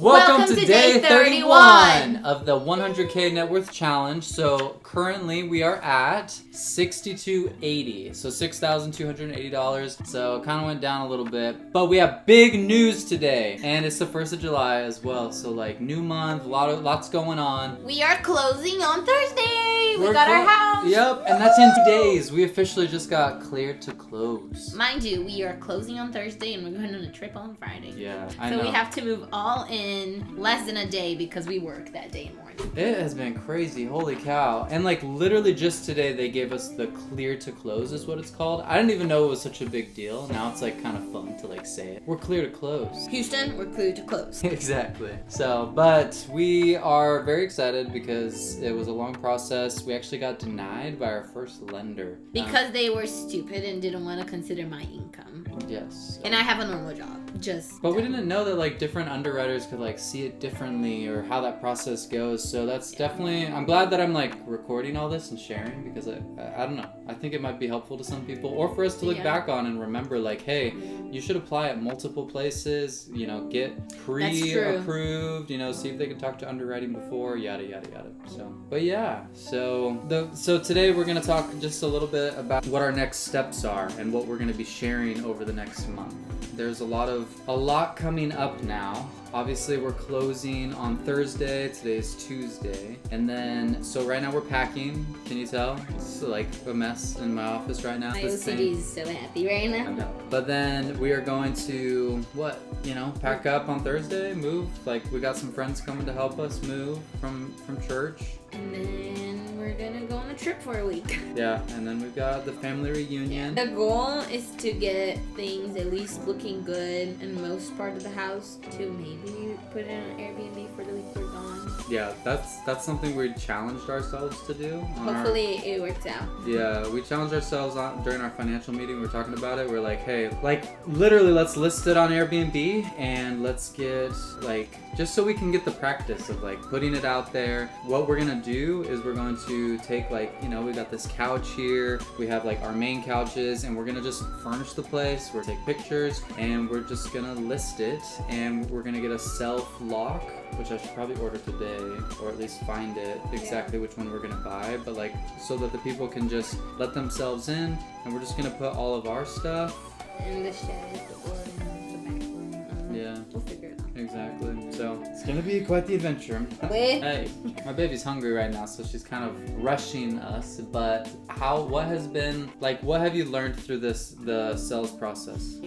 Welcome to day 31 of the 100K Net Worth Challenge. So currently we are at $6,280, so $6,280. So kind of went down a little bit, but we have big news today, and it's the 1st of July as well. So like new month, lots going on. We are closing on Thursday. We got our house. Yep, and that's in 2 days. We officially just got cleared to close. Mind you, we are closing on Thursday and we're going on a trip on Friday. Yeah, I know. So we have to move all in less than a day because we work that day morning. It has been crazy, holy cow. And like literally just today they gave us the clear to close is what it's called. I didn't even know it was such a big deal. Now it's like kind of fun to like say it. We're clear to close. Houston, we're clear to close. Exactly. So, but we are very excited because it was a long process. We actually got denied by our first lender. Because they were stupid and didn't want to consider my income. Yes. And I have a normal job. But we didn't know that like different underwriters could like see it differently or how that process goes. So that's definitely, I'm glad that I'm like recording all this and sharing because I don't know. I think it might be helpful to some people or for us to look back on and remember like, hey, you should apply at multiple places, you know, get pre-approved, you know, see if they can talk to underwriting before, yada, yada, yada. So, but yeah, so today we're going to talk just a little bit about what our next steps are and what we're going to be sharing over the next month. There's a lot coming up now. Obviously, we're closing on Thursday. Today's Tuesday. And then, so right now we're packing. Can you tell? It's like a mess in my office right now. My OCD is so happy right now. I know. But then we are going to, pack up on Thursday, move. Like, we got some friends coming to help us move from church. And then we're gonna go on a trip for a week. Yeah, and then we've got the family reunion. The goal is to get things at least looking good in most part of the house to maybe put it on Airbnb for the week we're gone. Yeah, that's something we challenged ourselves to do. Hopefully it works out. Yeah, we challenged ourselves during our financial meeting. We were talking about it. We're like, hey, like literally let's list it on Airbnb and let's get like, just so we can get the practice of like putting it out there. What we're gonna do is we're going to take like, we got this couch here. We have like our main couches and we're gonna just furnish the place. We're gonna take pictures and we're just gonna list it and we're gonna get a self-lock, which I should probably order today or at least find it exactly which one we're gonna buy, but like so that the people can just let themselves in and we're just gonna put all of our stuff in the shed or in the back room. Yeah. We'll figure it out. Exactly. So it's gonna be quite the adventure. Hey, my baby's hungry right now, so she's kind of rushing us. But what have you learned through the sales process?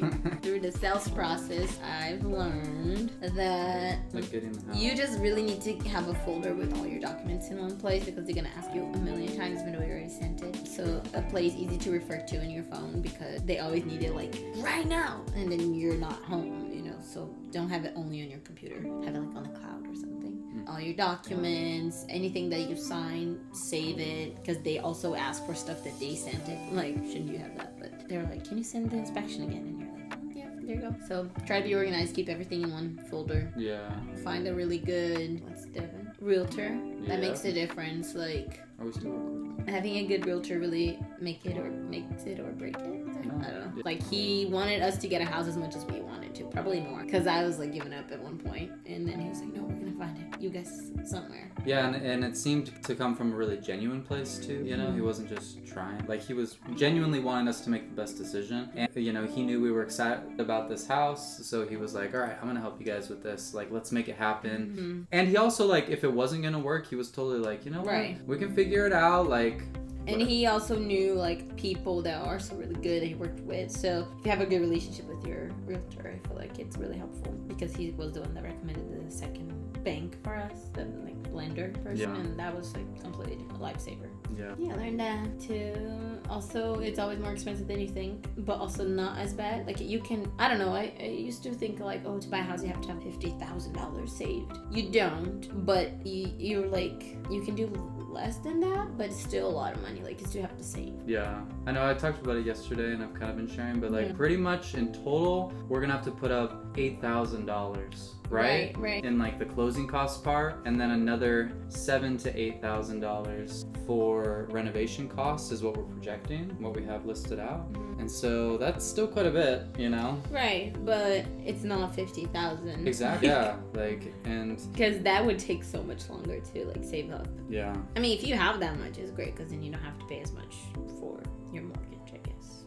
Through the sales process, I've learned that like getting the house. You just really need to have a folder with all your documents in one place because they're gonna ask you a million times even though you already sent it. So a place easy to refer to in your phone because they always need it like right now, and then you're not home. So don't have it only on your computer. Have it like on the cloud or something. All your documents, anything that you sign, save it. Because they also ask for stuff that they sent it. Like, shouldn't you have that? But they're like, can you send the inspection again? And you're like, oh, yeah, there you go. So try to be organized. Keep everything in one folder. Yeah. Find a really good, realtor. That makes a difference. Like, are we still recording? Having a good realtor really makes it or break it. I don't know. Like, he wanted us to get a house as much as we wanted to. Probably more. Because I was, like, giving up at one point. And then he was like, no, we're going to find it. You guys somewhere. Yeah, and it seemed to come from a really genuine place, too. He wasn't just trying. Like, he was genuinely wanting us to make the best decision. And, he knew we were excited about this house. So he was like, all right, I'm going to help you guys with this. Like, let's make it happen. Mm-hmm. And he also, like, if it wasn't going to work, he was totally like, what? We can figure it out. Like, and he also knew like people that are so really good that he worked with. So if you have a good relationship with your realtor, I feel like it's really helpful because he was the one that recommended the second bank for us, the like lender person, and that was like completely a lifesaver. Yeah, I learned that too. Also, it's always more expensive than you think, but also not as bad. Like you can, I don't know. I used to think like, to buy a house you have to have $50,000 saved. You don't, but you're like you can do less than that, but it's still a lot of money. Like you still have to save. Yeah, I know. I talked about it yesterday, and I've kind of been sharing, but like pretty much in total, we're gonna have to put up $8,000 right? Right. In like the closing cost part, and then another $7,000 to $8,000 for renovation costs is what we're projecting, what we have listed out. And so that's still quite a bit, you know? Right, but it's not 50,000. Exactly. Yeah, like, and because that would take so much longer to like save up. yeah. I mean, if you have that much, it's great because then you don't have to pay as much for your mortgage, I guess.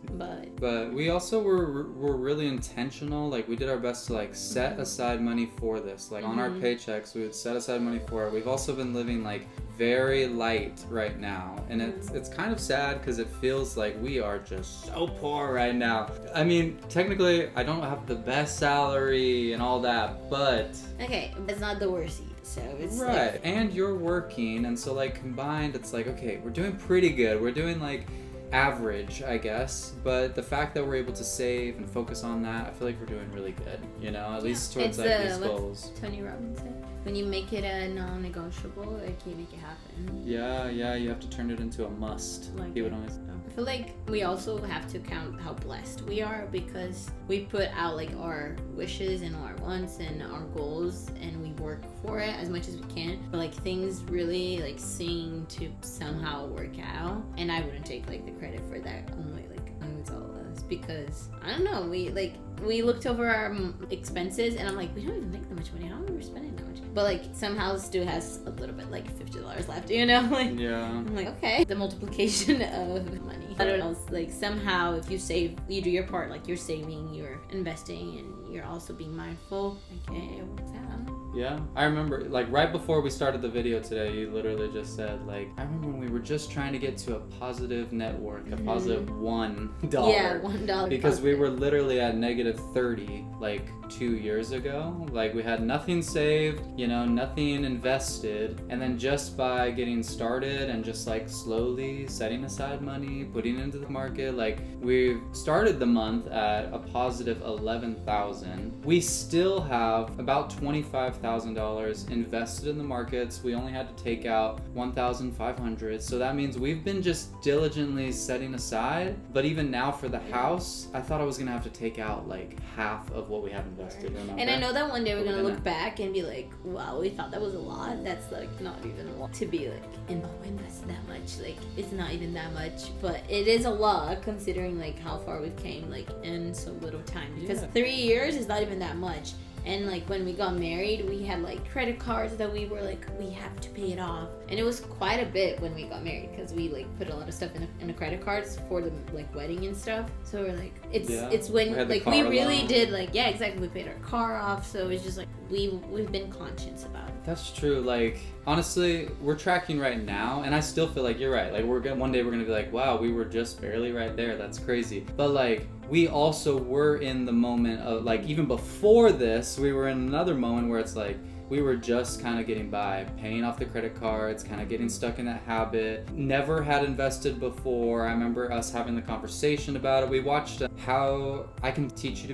But we also were really intentional. Like, we did our best to like set aside money for this. Like on our paychecks, we would set aside money for it. We've also been living like very light right now, and it's kind of sad because it feels like we are just so poor right now. I mean, technically I don't have the best salary and all that, but okay, it's not the worst either, so it's right. like, And you're working, and so like combined it's like, okay, we're doing pretty good. We're doing like average, I guess, but the fact that we're able to save and focus on that, I feel like we're doing really good, you know, at least towards like these goals. Tony Robbins said, when you make it a non-negotiable, like you make it happen. Yeah, you have to turn it into a must. Like He would always. I feel like we also have to count how blessed we are because we put out like our wishes and our wants and our goals and we work for it as much as we can, but like things really like seem to somehow work out, and I wouldn't take like the credit for that. Only like it's all of us, because I don't know, we looked over our expenses and I'm like, we don't even make that much money. How are we spending that much? But like somehow Stu has a little bit, like $50 left, you know? Like, yeah. I'm like, okay, the multiplication of money. I don't know, it's like somehow if you save, you do your part, like you're saving, you're investing, and you're also being mindful. Okay, it works out. Yeah, I remember like right before we started the video today, you literally just said like, I remember when we were just trying to get to a positive net worth, a positive $1. Yeah, $1. Because we were literally at negative 30 like 2 years ago. Like we had nothing saved, you know, nothing invested, and then just by getting started and just like slowly setting aside money, putting it into the market, like we started the month at a positive 11,000. We still have about $25,000 invested in the markets. We only had to take out 1,500. So that means we've been just diligently setting aside. But even now for the house, I thought I was gonna have to take out like half of what we have invested. Remember? And I know that one day we're gonna look back and be like, wow, we thought that was a lot. That's like not even a lot to be like, and oh, we invested that much. Like it's not even that much, but it is a lot considering like how far we've came like in so little time. Because 3 years is not even that much. And like when we got married, we had like credit cards that we were like, we have to pay it off. And it was quite a bit when we got married because we like put a lot of stuff in the credit cards for the like wedding and stuff. So we're like, it's when like we really did like, yeah, exactly. We paid our car off. So it's just like we've been conscious about it. That's true. Like honestly, we're tracking right now, and I still feel like you're right. Like one day we're gonna be like, wow, we were just barely right there. That's crazy. But like we also were in the moment of like, even before this, we were in another moment where it's like we were just kind of getting by, paying off the credit cards, kind of getting stuck in that habit. Never had invested before. I remember us having the conversation about it. We watched How I Will Teach You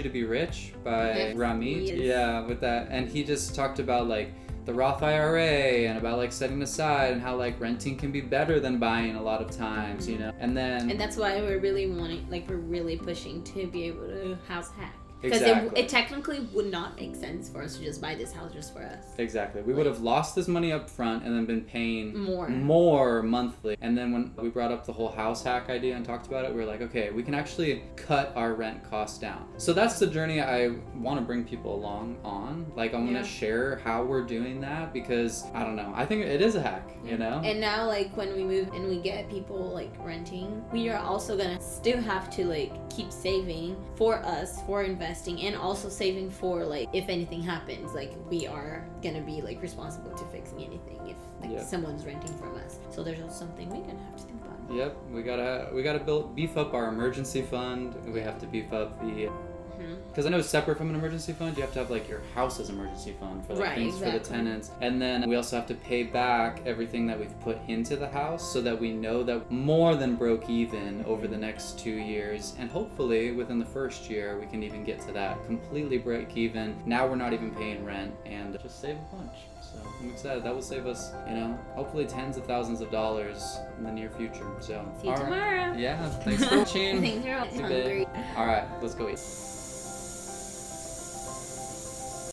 to Be Rich by Ramit. Yes. Yeah, with that. And he just talked about like the Roth IRA and about like setting aside and how like renting can be better than buying a lot of times, you know. And that's why we're really pushing to be able to house hack. Because exactly. it technically would not make sense for us to just buy this house just for us. Exactly. We would have lost this money up front and then been paying more monthly. And then when we brought up the whole house hack idea and talked about it, we were like, okay, we can actually cut our rent costs down. So that's the journey I want to bring people along on. Like I want to share how we're doing that because, I don't know, I think it is a hack, you know? And now like when we move and we get people like renting, we are also going to still have to like keep saving for us, for investing, and also saving for like if anything happens, like we are gonna be like responsible to fixing anything if like someone's renting from us. So there's also something we're gonna have to think about. Yep, we gotta beef up our emergency fund. We have to beef up the because I know it's separate from an emergency fund. You have to have like your house's emergency fund for like things for the tenants, and then we also have to pay back everything that we've put into the house so that we know that more than broke even over the next 2 years, and hopefully within the first year we can even get to that completely break even. Now we're not even paying rent and just save a bunch. So I'm excited. That will save us, you know, hopefully tens of thousands of dollars in the near future. So see you tomorrow. Yeah, thanks for watching. I think you're all hungry. All right, let's go eat.